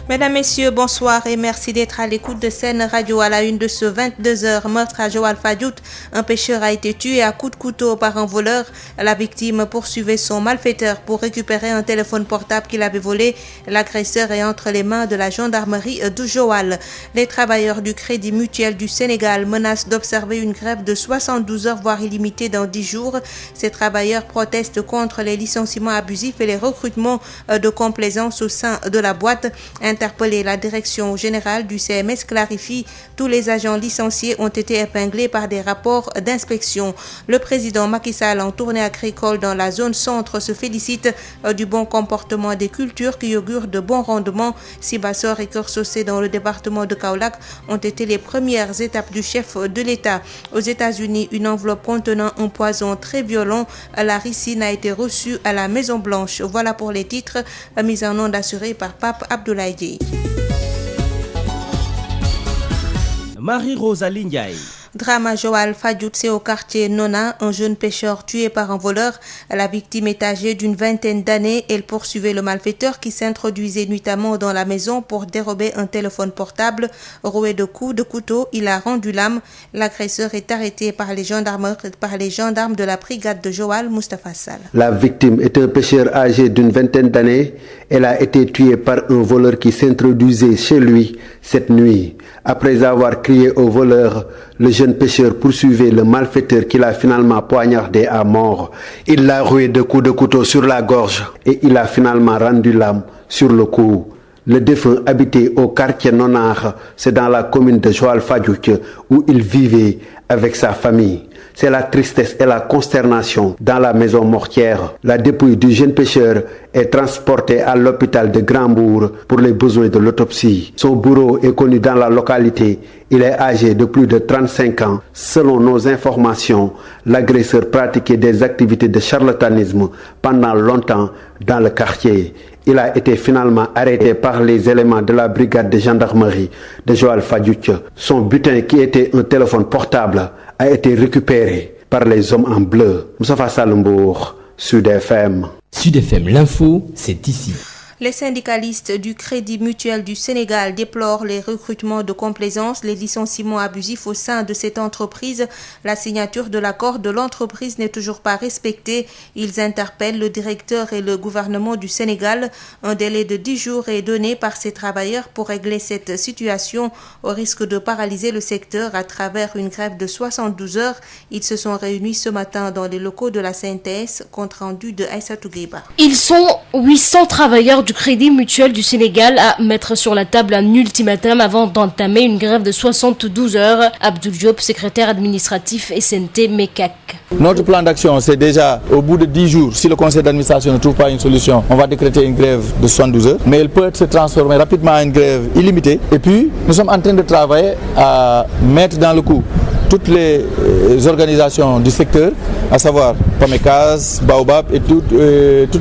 Mesdames, Messieurs, bonsoir et merci d'être à l'écoute de Sen Radio à la une de ce 22h. Meurtre à Joal-Fadiouth. Un pêcheur a été tué à coups de couteau par un voleur. La victime poursuivait son malfaiteur pour récupérer un téléphone portable qu'il avait volé. L'agresseur est entre les mains de la gendarmerie de Joal. Les travailleurs du Crédit Mutuel du Sénégal menacent d'observer une grève de 72 heures, voire illimitée dans 10 jours. Ces travailleurs protestent contre les licenciements abusifs et les recrutements de complaisance au sein de la boîte. Interpellé, la direction générale du CMS clarifie, tous les agents licenciés ont été épinglés par des rapports d'inspection. Le président Macky Sall en tournée agricole dans la zone centre se félicite du bon comportement des cultures qui augurent de bons rendements. Sibassor et Keur Socé dans le département de Kaolack ont été les premières étapes du chef de l'État. Aux États-Unis, une enveloppe contenant un poison très violent, la ricine, a été reçue à la Maison-Blanche. Voilà pour les titres, mis en onde assurée par Pape Abdoulaye Dieye. Marie-Rosalie Ndiaye. Drame à Joal-Fadiouth, c'est au quartier Nona, un jeune pêcheur tué par un voleur. La victime est âgée d'une vingtaine d'années. Elle poursuivait le malfaiteur qui s'introduisait nuitamment dans la maison pour dérober un téléphone portable. Roué de coups de couteau, il a rendu l'âme. L'agresseur est arrêté par les gendarmes de la brigade de Joal, Moustapha Sall. La victime est un pêcheur âgé d'une vingtaine d'années. Elle a été tuée par un voleur qui s'introduisait chez lui cette nuit. Après avoir crié au voleur, le jeune pêcheur poursuivait le malfaiteur qu'il a finalement poignardé à mort. Il l'a roué de coups de couteau sur la gorge et il a finalement rendu l'âme sur le coup. Le défunt habitait au quartier Nonar, c'est dans la commune de Joal-Fadiouth où il vivait avec sa famille. C'est la tristesse et la consternation dans la maison mortière. La dépouille du jeune pêcheur est transportée à l'hôpital de Grand-Bourg pour les besoins de l'autopsie. Son bourreau est connu dans la localité. Il est âgé de plus de 35 ans. Selon nos informations, l'agresseur pratiquait des activités de charlatanisme pendant longtemps dans le quartier. Il a été finalement arrêté par les éléments de la brigade de gendarmerie de Joal-Fadiouth. Son butin, qui était un téléphone portable, a été récupéré par les hommes en bleu. Moustapha Salembourg, Sud FM. Sud FM, l'info, c'est ici. Les syndicalistes du Crédit Mutuel du Sénégal déplorent les recrutements de complaisance, les licenciements abusifs au sein de cette entreprise. La signature de l'accord de l'entreprise n'est toujours pas respectée. Ils interpellent le directeur et le gouvernement du Sénégal. Un délai de 10 jours est donné par ces travailleurs pour régler cette situation, au risque de paralyser le secteur à travers une grève de 72 heures. Ils se sont réunis ce matin dans les locaux de la CNTS, compte rendu de Aïssatou Gueiba. Ils sont 800 travailleurs du Crédit Mutuel du Sénégal à mettre sur la table un ultimatum avant d'entamer une grève de 72 heures. Abdoul Diop, secrétaire administratif SNT MECAC. Notre plan d'action, c'est déjà au bout de 10 jours, si le conseil d'administration ne trouve pas une solution, on va décréter une grève de 72 heures. Mais elle peut se transformer rapidement en une grève illimitée. Et puis, nous sommes en train de travailler à mettre dans le coup toutes les organisations du secteur, à savoir PAMECAS, Baobab et toutes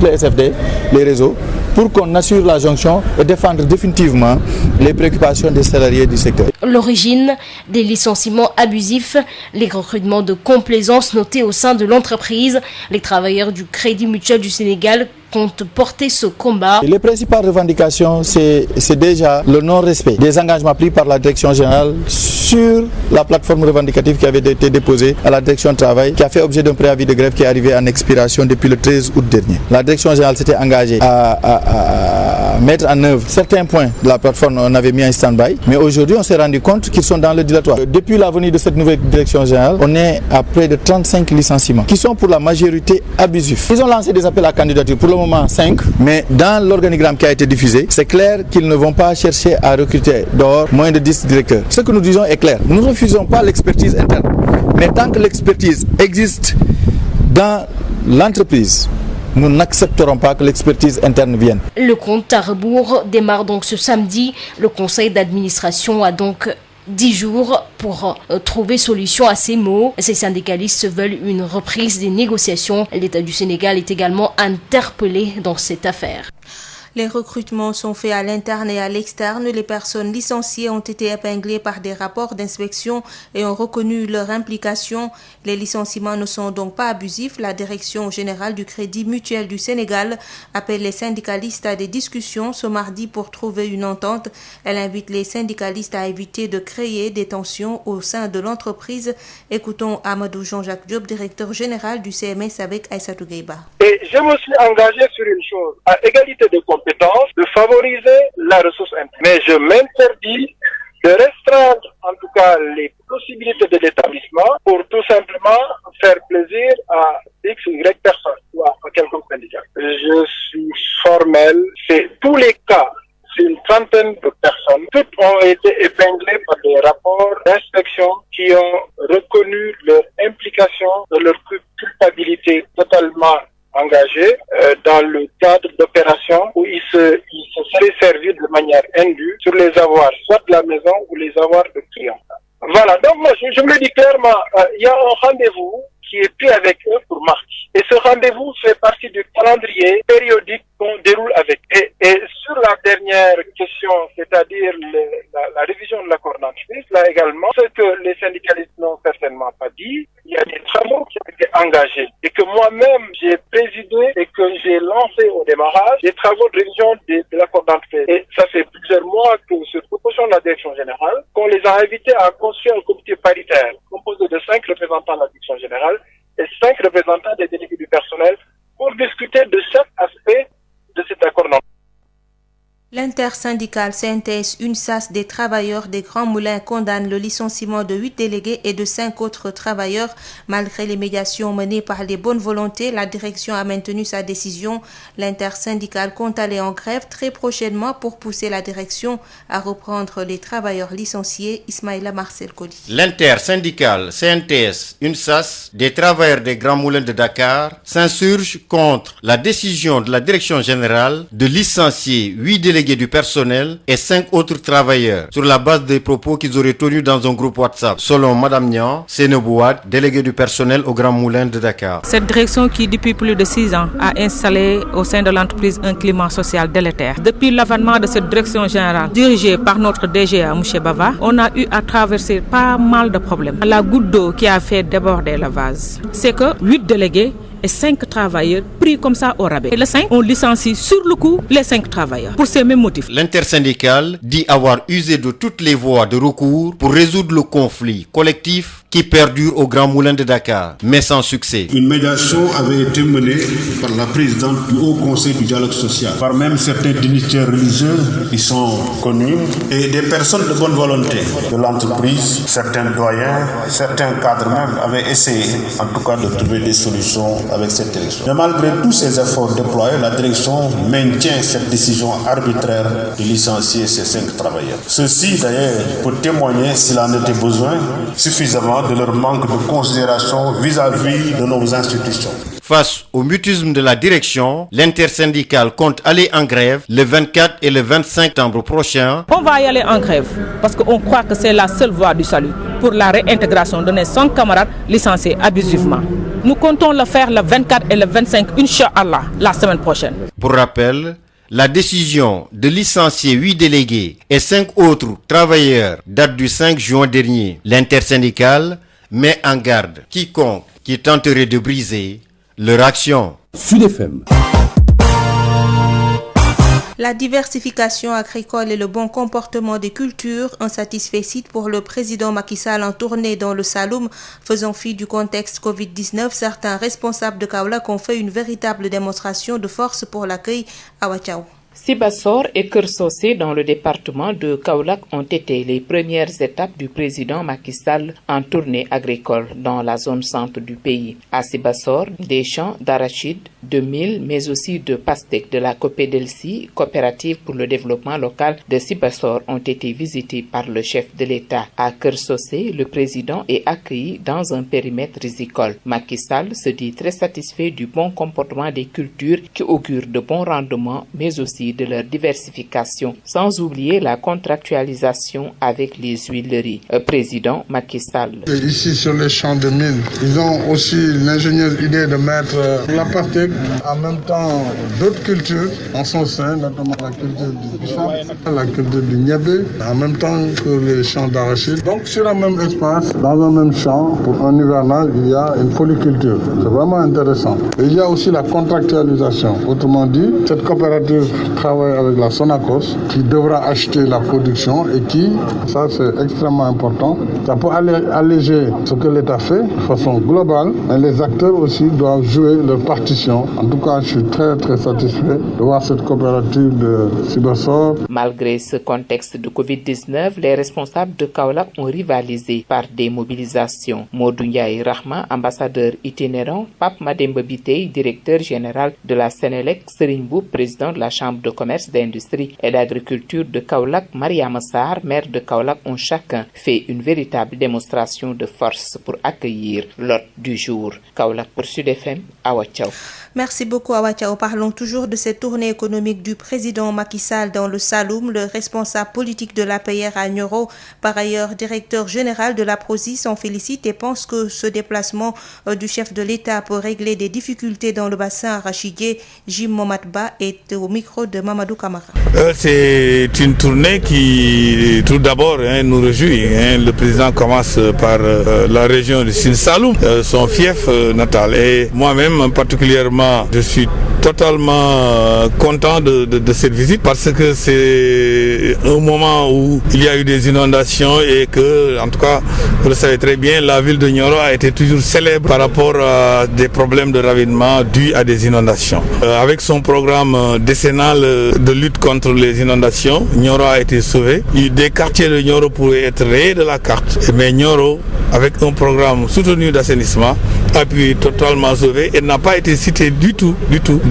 les SFD, les réseaux, pour qu'on assure la jonction et défendre définitivement les préoccupations des salariés du secteur. L'origine des licenciements abusifs, les recrutements de complaisance notés au sein de l'entreprise, les travailleurs du Crédit Mutuel du Sénégal comptent porter ce combat. Les principales revendications, c'est déjà le non-respect des engagements pris par la direction générale sur la plateforme revendicative qui avait été déposée à la direction du travail, qui a fait objet d'un préavis de grève qui est arrivé en expiration depuis le 13 août dernier. La direction générale s'était engagée à mettre en œuvre certains points de la plateforme qu'on avait mis en stand-by, mais aujourd'hui on s'est rendu compte qu'ils sont dans le dilatoire. Depuis la venue de cette nouvelle direction générale, on est à près de 35 licenciements qui sont pour la majorité abusifs. Ils ont lancé des appels à candidature, pour le moment 5, mais dans l'organigramme qui a été diffusé, c'est clair qu'ils ne vont pas chercher à recruter dehors moins de 10 directeurs. Ce que nous disons est clair, nous ne refusons pas l'expertise interne, mais tant que l'expertise existe dans l'entreprise, nous n'accepterons pas que l'expertise interne vienne. Le compte à rebours démarre donc ce samedi. Le conseil d'administration a donc 10 jours pour trouver solution à ces maux. Ces syndicalistes veulent une reprise des négociations. L'État du Sénégal est également interpellé dans cette affaire. Les recrutements sont faits à l'interne et à l'externe. Les personnes licenciées ont été épinglées par des rapports d'inspection et ont reconnu leur implication. Les licenciements ne sont donc pas abusifs. La direction générale du Crédit Mutuel du Sénégal appelle les syndicalistes à des discussions ce mardi pour trouver une entente. Elle invite les syndicalistes à éviter de créer des tensions au sein de l'entreprise. Écoutons Amadou Jean-Jacques Diop, directeur général du CMS avec Aïssatou Gueiba. Et je me suis engagé sur une chose, à égalité de compétences, de favoriser la ressource interne. Mais je m'interdis de restreindre en tout cas les possibilités de l'établissement pour tout simplement faire plaisir à X ou Y personnes ou à quelconque syndicat. Je suis formel, c'est tous les cas. Une trentaine de personnes, toutes ont été épinglées par des rapports d'inspection qui ont reconnu leur implication, leur culpabilité totalement engagée dans le cadre d'opérations où ils se seraient servis de manière indue sur les avoirs, soit de la maison ou les avoirs de clients. Voilà, donc moi je me le dis clairement, il y a un rendez-vous qui est pris avec eux pour mardi. Et ce rendez-vous fait partie du calendrier périodique qu'on déroule avec. Et sur la dernière question, c'est-à-dire la révision de l'accord d'entreprise, là également, ce que les syndicalistes n'ont certainement pas dit, il y a des travaux qui ont été engagés et que moi-même j'ai présidé et que j'ai lancé au démarrage des travaux de révision de l'accord d'entreprise. Et ça fait plusieurs mois que, sur proposition de la direction générale, qu'on les a invités à construire un comité paritaire composé de 5 représentants de la direction générale et 5 représentants des délégués du personnel pour discuter de chaque aspect de cet accord d'entreprise. L'intersyndicale CNTS UNSAS des travailleurs des Grands Moulins condamne le licenciement de 8 délégués et de 5 autres travailleurs. Malgré les médiations menées par les bonnes volontés, la direction a maintenu sa décision. L'intersyndicale compte aller en grève très prochainement pour pousser la direction à reprendre les travailleurs licenciés. Ismaïla Marcel Koli. L'intersyndicale CNTS UNSAS des travailleurs des Grands Moulins de Dakar s'insurge contre la décision de la direction générale de licencier 8 délégués du personnel et 5 autres travailleurs sur la base des propos qu'ils auraient tenus dans un groupe WhatsApp. Selon Madame Nian Sénébouad, déléguée du personnel au Grand Moulin de Dakar. Cette direction qui depuis plus de 6 ans a installé au sein de l'entreprise un climat social délétère. Depuis l'avènement de cette direction générale dirigée par notre DGA M. Bava, on a eu à traverser pas mal de problèmes. La goutte d'eau qui a fait déborder le vase, c'est que 8 délégués et 5 travailleurs pris comme ça au rabais. Et les 5 ont licencié sur le coup les 5 travailleurs pour ces mêmes motifs. L'intersyndicale dit avoir usé de toutes les voies de recours pour résoudre le conflit collectif qui perdure au Grand Moulin de Dakar, mais sans succès. Une médiation avait été menée par la présidente du Haut Conseil du dialogue social, par même certains dignitaires religieux qui sont connus et des personnes de bonne volonté de l'entreprise. Certains doyens, certains cadres même avaient essayé en tout cas de trouver des solutions avec cette direction. Mais malgré tous ces efforts déployés, la direction maintient cette décision arbitraire de licencier ces 5 travailleurs. Ceci d'ailleurs peut témoigner, s'il en était besoin, suffisamment de leur manque de considération vis-à-vis de nos institutions. Face au mutisme de la direction, l'intersyndicale compte aller en grève le 24 et le 25 septembre prochain. On va y aller en grève parce qu'on croit que c'est la seule voie du salut pour la réintégration de nos 100 camarades licenciés abusivement. Nous comptons le faire le 24 et le 25, Inch'Allah, la semaine prochaine. Pour rappel, la décision de licencier 8 délégués et 5 autres travailleurs date du 5 juin dernier. L'intersyndicale met en garde quiconque qui tenterait de briser leur action. Sud FM. La diversification agricole et le bon comportement des cultures, un satisfecit pour le président Macky Sall en tournée dans le Saloum. Faisant fi du contexte Covid-19, certains responsables de Kaolack ont fait une véritable démonstration de force pour l'accueil à Ouatchao. Sibassor et Keur Socé dans le département de Kaolack ont été les premières étapes du président Macky Sall en tournée agricole dans la zone centre du pays. À Sibassor, des champs d'arachides, de mil, mais aussi de pastèques de la Copedelsi, coopérative pour le développement local de Sibassor, ont été visités par le chef de l'État. À Keur Socé, le président est accueilli dans un périmètre rizicole. Macky Sall se dit très satisfait du bon comportement des cultures qui augure de bons rendements, mais aussi de leur diversification, sans oublier la contractualisation avec les huileries. Président Macky Sall. Ici sur les champs de mil, ils ont aussi l'ingénieuse idée de mettre la pastèque avec en même temps d'autres cultures en son sein, notamment la culture du bissap, la culture du niébé, en même temps que les champs d'arachide. Donc sur un même espace, dans un même champ, pour un hivernage, il y a une polyculture. C'est vraiment intéressant. Et il y a aussi la contractualisation. Autrement dit, cette coopérative travaille avec la Sonacos qui devra acheter la production et qui, ça c'est extrêmement important, ça peut alléger ce que l'État fait de façon globale, mais les acteurs aussi doivent jouer leur partition. En tout cas, je suis très très satisfait de voir cette coopérative de Sibassor. Malgré ce contexte de Covid-19, les responsables de Kaolack ont rivalisé par des mobilisations. Modou Ndiaye Rahma, ambassadeur itinérant, Pape Mademba Biteye, directeur général de la Sénélec, Serigne Mboup, président de la Chambre de commerce, d'industrie et d'agriculture de Kaolack, Mariama Sarr, maire de Kaolack, ont chacun fait une véritable démonstration de force pour accueillir l'hôte du jour. Kaolack pour Sud FM, Awa Thiaw. Merci beaucoup Awa Thiaw. Parlons toujours de cette tournée économique du président Macky Sall dans le Saloum. Le responsable politique de l'APR à Nioro, par ailleurs directeur général de la Prosi, s'en félicite et pense que ce déplacement du chef de l'État peut régler des difficultés dans le bassin arachidier. Jim Momatba est au micro de Mamadou Camara. C'est une tournée qui, tout d'abord, nous réjouit. Le président commence par la région du Sine Saloum, son fief natal. Et moi-même, particulièrement, je suis totalement content de cette visite parce que c'est un moment où il y a eu des inondations et que, en tout cas, vous le savez très bien, la ville de Nioro a été toujours célèbre par rapport à des problèmes de ravinement dus à des inondations. Avec son programme décennal de lutte contre les inondations, Nioro a été sauvé. Des quartiers de Nioro pourraient être rayés de la carte, mais Nioro, avec un programme soutenu d'assainissement, a pu totalement sauver et n'a pas été cité du tout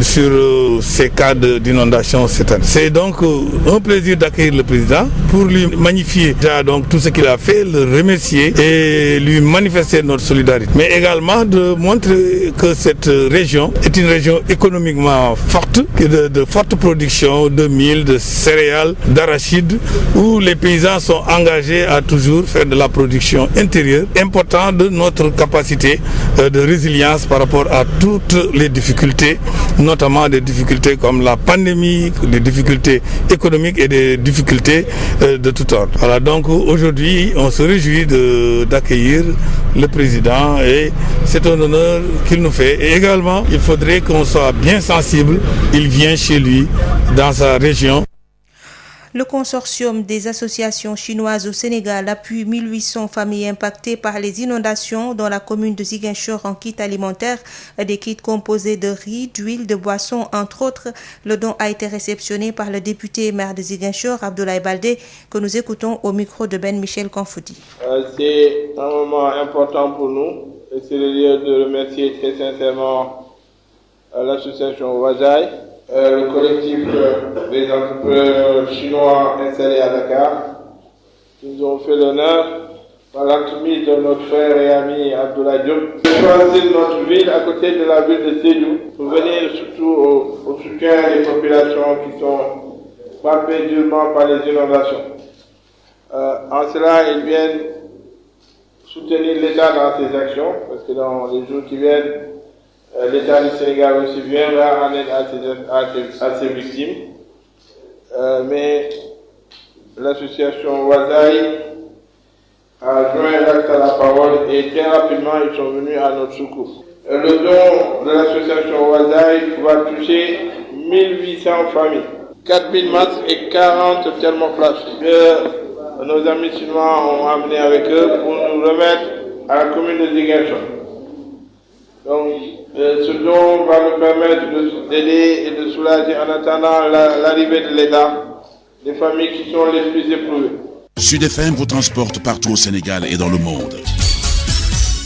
sur ces cas d'inondation cette année. C'est donc un plaisir d'accueillir le président pour lui magnifier déjà donc tout ce qu'il a fait, le remercier et lui manifester notre solidarité. Mais également de montrer que cette région est une région économiquement forte, de forte production de mil, de céréales, d'arachides, où les paysans sont engagés à toujours faire de la production intérieure, important de notre capacité de résilience par rapport à toutes les difficultés, notamment des difficultés comme la pandémie, des difficultés économiques et des difficultés de tout ordre. Voilà, donc aujourd'hui, on se réjouit d'accueillir le président et c'est un honneur qu'il nous fait. Et également, il faudrait qu'on soit bien sensible. Il vient chez lui, dans sa région. Le consortium des associations chinoises au Sénégal appuie 1800 familles impactées par les inondations dans la commune de Ziguinchor en kits alimentaires, des kits composés de riz, d'huile, de boissons, entre autres. Le don a été réceptionné par le député maire de Ziguinchor, Abdoulaye Baldé, que nous écoutons au micro de Ben Michel Kanfouti. C'est un moment important pour nous et c'est le lieu de remercier très sincèrement l'association Wazai, le collectif des entrepreneurs chinois installés à Dakar, qui nous ont fait l'honneur, par l'entremise de notre frère et ami Abdoulaye Diop, de choisir notre ville à côté de la ville de Sédhiou pour venir surtout au soutien des populations qui sont frappées durement par les inondations. En cela, ils viennent soutenir l'État dans ses actions, parce que dans les jours qui viennent, l'État du Sénégal aussi viendra en aide à ses victimes. Mais l'association Wazai a joint l'acte à la parole et très rapidement ils sont venus à notre secours. Le don de l'association Wazai va toucher 1800 familles, 4000 masques et 40 thermoflash que nos amis chinois ont amené avec eux pour nous remettre à la commune de Ziguinchor. Donc, ce don va nous permettre d'aider et de soulager en attendant l'arrivée de l'État, des familles qui sont les plus éprouvées. Sud FM vous transporte partout au Sénégal et dans le monde.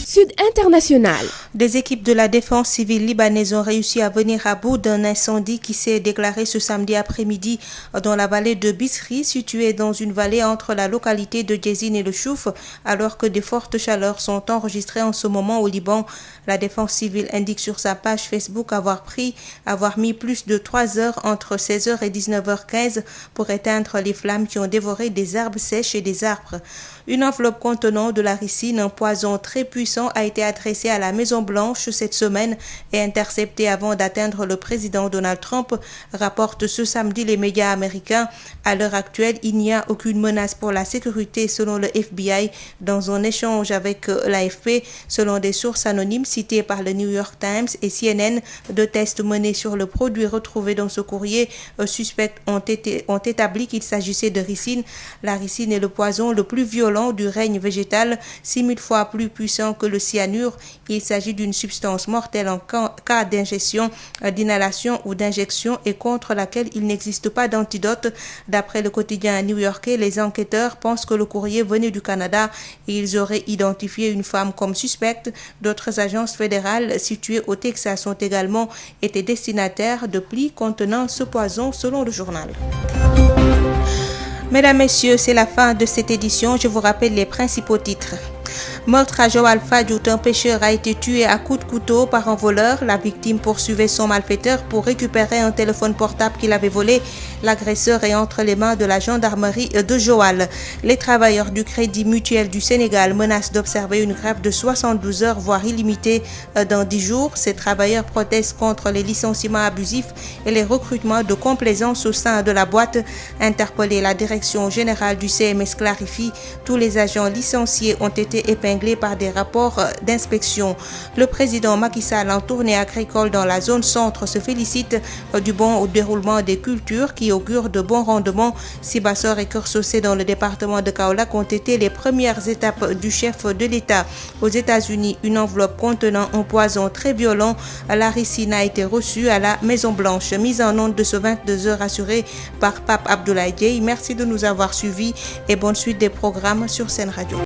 Sud International. Des équipes de la défense civile libanaise ont réussi à venir à bout d'un incendie qui s'est déclaré ce samedi après-midi dans la vallée de Bisri, située dans une vallée entre la localité de Djezine et le Chouf, alors que de fortes chaleurs sont enregistrées en ce moment au Liban. La défense civile indique sur sa page Facebook avoir mis plus de 3 heures entre 16h et 19h15 pour éteindre les flammes qui ont dévoré des herbes sèches et des arbres. Une enveloppe contenant de la ricine, un poison très puissant, a été adressée à la Maison-Blanche cette semaine et interceptée avant d'atteindre le président Donald Trump, rapportent ce samedi les médias américains. À l'heure actuelle, il n'y a aucune menace pour la sécurité selon le FBI. Dans un échange avec l'AFP, selon des sources anonymes citées par le New York Times et CNN, de tests menés sur le produit retrouvé dans ce courrier, suspects ont établi qu'il s'agissait de ricine. La ricine est le poison le plus violent du règne végétal, 6000 fois plus puissant que le cyanure. Il s'agit d'une substance mortelle en cas d'ingestion, d'inhalation ou d'injection et contre laquelle il n'existe pas d'antidote. D'après le quotidien new-yorkais, les enquêteurs pensent que le courrier venait du Canada et ils auraient identifié une femme comme suspecte. D'autres agences fédérales situées au Texas ont également été destinataires de plis contenant ce poison, selon le journal. Mesdames, Messieurs, c'est la fin de cette édition. Je vous rappelle les principaux titres. Meurtre à Joal-Fadiouth, un pêcheur a été tué à coups de couteau par un voleur. La victime poursuivait son malfaiteur pour récupérer un téléphone portable qu'il avait volé. L'agresseur est entre les mains de la gendarmerie de Joal. Les travailleurs du Crédit Mutuel du Sénégal menacent d'observer une grève de 72 heures, voire illimitée, dans 10 jours. Ces travailleurs protestent contre les licenciements abusifs et les recrutements de complaisance au sein de la boîte. Interpellée, la direction générale du CMS clarifie, tous les agents licenciés ont été épinglés par des rapports d'inspection. Le président Macky Sall, en tournée agricole dans la zone centre, se félicite du bon déroulement des cultures qui augurent de bons rendements. Sibassor et Keur Socé dans le département de Kaolack ont été les premières étapes du chef de l'État. Aux États-Unis, une enveloppe contenant un poison très violent, la ricine, a été reçue à la Maison-Blanche. Mise en onde de ce 22 heures assurée par Pape Abdoulaye Dieye. Merci de nous avoir suivis et bonne suite des programmes sur Sen Radio.